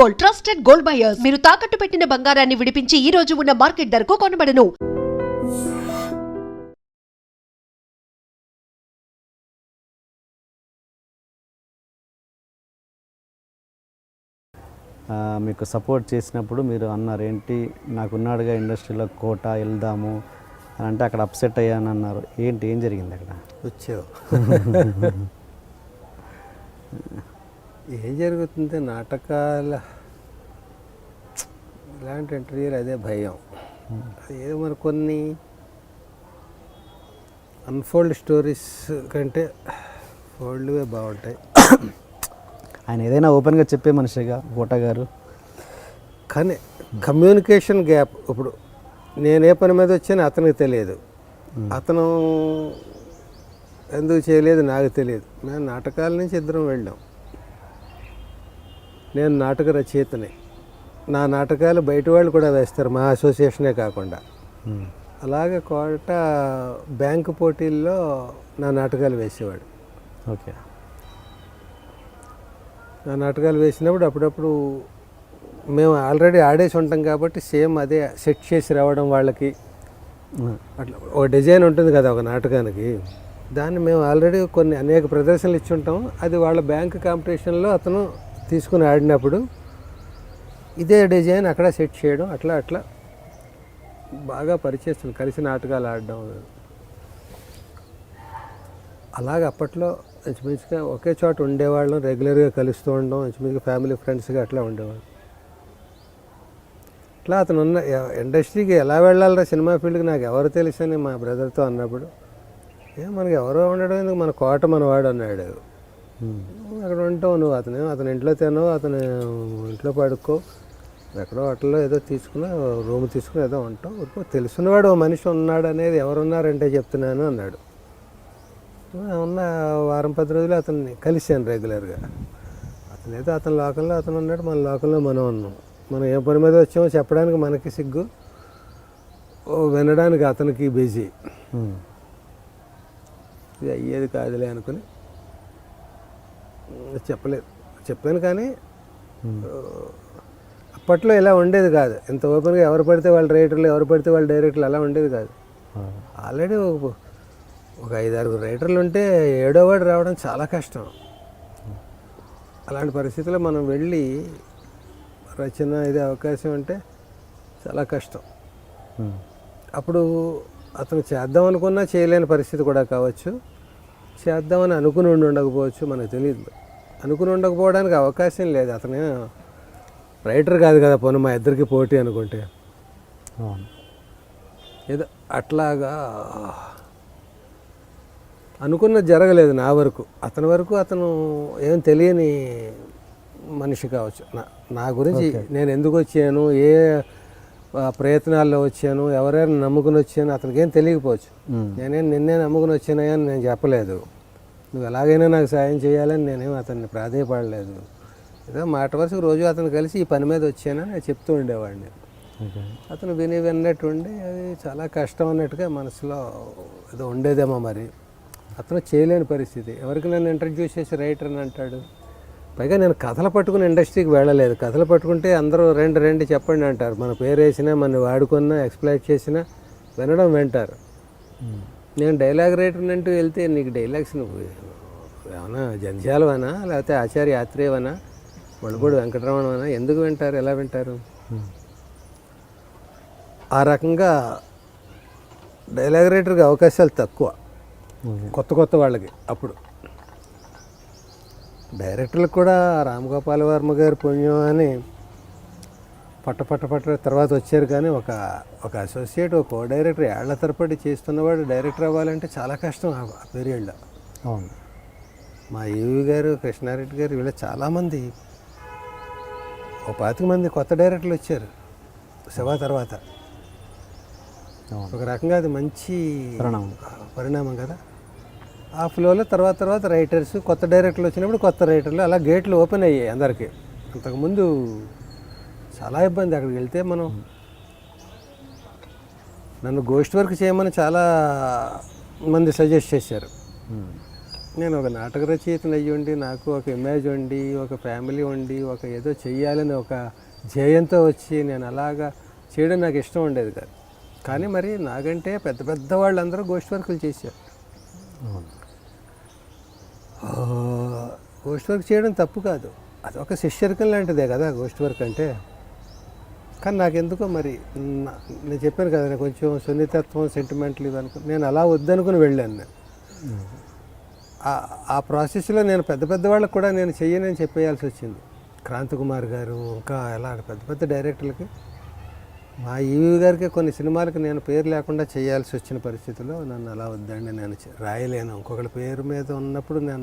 Gold, trusted gold buyers. మీరు తాకట్టు పెట్టిన బంగారాన్ని విడిపించి ఈ రోజు ఉన్న మార్కెట్ ధరకు కొనబడను. మీకు సపోర్ట్ చేసినప్పుడు మీరు అన్నారు ఏంటి, నాకున్నాడుగా ఇండస్ట్రీలో కోట వెళ్దాము అని అంటే అక్కడ అప్సెట్ అయ్యాను అన్నారు. ఏంటి, ఏం జరిగింది అక్కడ? వచ్చావు ఏం జరుగుతుంది నాటకాల ఇలాంటి ఇంటర్వ్యూలు అదే భయం. ఏదో మరి కొన్ని అన్ఫోల్డ్ స్టోరీస్ కంటే ఫోల్డ్వే బాగుంటాయి. ఆయన ఏదైనా ఓపెన్గా చెప్పే మనిషిగా కోట గారు, కానీ కమ్యూనికేషన్ గ్యాప్. ఇప్పుడు నేను ఏ పని మీద వచ్చానో అతనికి తెలియదు, అతను ఎందుకు చేయలేదు నాకు తెలియదు. మేము నాటకాల నుంచి ఇద్దరం వెళ్ళాం. నేను నాటక రచయితని, నా నాటకాలు బయట వాళ్ళు కూడా వేస్తారు, మా అసోసియేషనే కాకుండా. అలాగే కోట బ్యాంకు పోటీల్లో నా నాటకాలు వేసేవాడు. ఓకే. నా నాటకాలు వేసినప్పుడు అప్పుడప్పుడు మేము ఆల్రెడీ ఆడేసి ఉంటాం కాబట్టి సేమ్ అదే సెట్ చేసి రావడం వాళ్ళకి. అట్లా ఒక డిజైన్ ఉంటుంది కదా ఒక నాటకానికి, దాన్ని మేము ఆల్రెడీ కొన్ని అనేక ప్రదర్శనలు ఇచ్చి ఉంటాం. అది వాళ్ళ బ్యాంక్ కాంపిటీషన్లో అతను తీసుకుని ఆడినప్పుడు ఇదే డిజైన్ అక్కడ సెట్ చేయడం, అట్లా అట్లా బాగా పరిచయం, కలిసి నాటకాలు ఆడడం. అలాగే అప్పట్లో ఇంచుమించుగా ఒకే చోట ఉండేవాళ్ళం, రెగ్యులర్గా కలుస్తూ ఉండడం, ఇంచుమించుగా ఫ్యామిలీ ఫ్రెండ్స్గా అట్లా ఉండేవాళ్ళం. అట్లా అతను ఉన్న ఇండస్ట్రీకి ఎలా వెళ్ళాలరా సినిమా ఫీల్డ్కి నాకు ఎవరు తెలుసని మా బ్రదర్తో అన్నప్పుడు, మనకి ఎవరో ఉండడం ఎందుకు, మన కోట మనవాడు అన్నాడు. అక్కడ ఉంటావు నువ్వు, అతని ఇంట్లో తినవు, అతను ఇంట్లో పడుకో, ఎక్కడో హోటల్లో ఏదో తీసుకుని రూమ్ తీసుకుని ఏదో ఉంటావు, తెలుసున్నవాడు ఓ మనిషి ఉన్నాడు అనేది ఎవరున్నారంటే చెప్తున్నాను అన్నాడు. ఉన్న వారం 10 రోజులు అతన్ని కలిశాను రెగ్యులర్గా. అతనైతే అతని లోకంలో అతను ఉన్నాడు, మన లోకంలో మనం ఉన్నాం. మనం ఏ పని మీద వచ్చామో చెప్పడానికి మనకి సిగ్గు, వినడానికి అతనికి బిజీ. ఇది అయ్యేది కాదులే అనుకుని చెప్పాను. కానీ అప్పట్లో ఇలా ఉండేది కాదు, ఇంత ఓపెన్గా ఎవరు పడితే వాళ్ళ రైటర్లు, ఎవరు పడితే వాళ్ళ డైరెక్టర్లు అలా ఉండేది కాదు. ఆల్రెడీ ఒక 5-6 రైటర్లు ఉంటే 7వ వాడు రావడం చాలా కష్టం. అలాంటి పరిస్థితుల్లో మనం వెళ్ళి రచన ఇదే అవకాశం అంటే చాలా కష్టం. అప్పుడు అతను చేద్దాం అనుకున్నా చేయలేని పరిస్థితి కూడా కావచ్చు, చేద్దామని అనుకుని ఉండకపోవచ్చు, మనకు తెలియదు. అనుకుని ఉండకపోవడానికి అవకాశం లేదు. అతను రైటర్ కాదు కదా, పోనీ మా ఇద్దరికి పోటీ అనుకుంటే. ఏదో అట్లాగా అనుకున్నది జరగలేదు నా వరకు. అతని వరకు అతను ఏం తెలియని మనిషి కావచ్చు. నా గురించి నేను ఎందుకు వచ్చాను, ఏ ప్రయత్నాల్లో వచ్చాను, ఎవరైనా నమ్ముకుని వచ్చాను అతనికి ఏం తెలియకపోవచ్చు. నిన్నే నమ్ముకుని వచ్చానయ్యా అని నేను చెప్పలేదు, నువ్వు ఎలాగైనా నాకు సాయం చేయాలని నేనేం అతన్ని ప్రాధేయపడలేదు. ఏదో మాట వరుసకు రోజు అతను కలిసి ఈ పని మీద వచ్చానని నేను చెప్తూ ఉండేవాడిని. అతను విన్నట్టు ఉండి అది చాలా కష్టం అన్నట్టుగా మనసులో ఏదో ఉండేదేమో. మరి అతను చేయలేని పరిస్థితి. ఎవరికి నన్ను ఇంట్రడ్యూస్ చేసి రైటర్ అని అంటాడు. పైగా నేను కథలు పట్టుకుని ఇండస్ట్రీకి వెళ్ళలేదు. కథలు పట్టుకుంటే అందరూ రెండు చెప్పండి అంటారు. మన పేరు వేసినా, మన వాడుకున్నా, ఎక్స్ప్లైట్ చేసినా వినడం వింటారు. నేను డైలాగ్ రైటర్ అంటూ వెళ్తే నీకు డైలాగ్స్ నువ్వు ఏమన్నా జంధ్యాలవనా, లేకపోతే ఆచార్య యాత్రేవనా, మణిపూడి వెంకటరమణవనా, ఎందుకు వింటారు, ఎలా వింటారు? ఆ రకంగా డైలాగ్ రైటర్కి అవకాశాలు తక్కువ కొత్త వాళ్ళకి. అప్పుడు డైరెక్టర్లకు కూడా రామ్ గోపాల్ వర్మ గారి పుణ్యం అని పట్ట తర్వాత వచ్చారు. కానీ ఒక అసోసియేట్, ఒక కో డైరెక్టర్ ఏళ్ల తరబడి చేస్తున్నవాడు డైరెక్టర్ అవ్వాలంటే చాలా కష్టం ఆ పీరియడ్లో. అవును. మా ఈవి గారు, కృష్ణారెడ్డి గారు, వీళ్ళ చాలామంది, ఒక 25 మంది కొత్త డైరెక్టర్లు వచ్చారు శివ తర్వాత. ఒక రకంగా అది మంచి పరిణామం కదా. ఆ ఫ్లోలో తర్వాత రైటర్స్, కొత్త డైరెక్టర్లు వచ్చినప్పుడు కొత్త రైటర్లు, అలా గేట్లు ఓపెన్ అయ్యాయి అందరికీ. అంతకుముందు చాలా ఇబ్బంది. అక్కడికి వెళ్తే మనం, నన్ను గోస్ట్ వర్క్ చేయమని చాలా మంది సజెస్ట్ చేశారు. నేను ఒక నాటక రచయితను అయ్యి ఉండి నాకు ఒక ఇమేజ్ ఉండి ఒక ఫ్యామిలీ ఉండి ఒక ఏదో చెయ్యాలని ఒక ధ్యేయంతో వచ్చి నేను అలాగా చేయడం నాకు ఇష్టం ఉండేది కాదు. కానీ మరి నాకంటే పెద్ద పెద్ద వాళ్ళందరూ గోష్ఠి వర్కులు చేశారు. గోష్ఠి వర్క్ చేయడం తప్పు కాదు, అదొక శిష్యరికం లాంటిదే కదా గోష్ఠి వర్క్ అంటే. కానీ నాకెందుకో మరి నేను చెప్పాను కదా, నేను కొంచెం సున్నితత్వం సెంటిమెంట్లు ఇవనుకో నేను అలా వద్దనుకుని వెళ్ళాను. నేను ఆ ప్రాసెస్లో నేను పెద్ద పెద్ద వాళ్ళకి కూడా నేను చెయ్యనని చెప్పేయాల్సి వచ్చింది. క్రాంతికుమార్ గారు ఇంకా ఎలా పెద్ద పెద్ద డైరెక్టర్లకి, మా ఈవీ గారికి కొన్ని సినిమాలకి నేను పేరు లేకుండా చేయాల్సి వచ్చిన పరిస్థితిలో నన్ను అలా వద్దండి నేను రాయలేను, ఇంకొకరి పేరు మీద ఉన్నప్పుడు నేను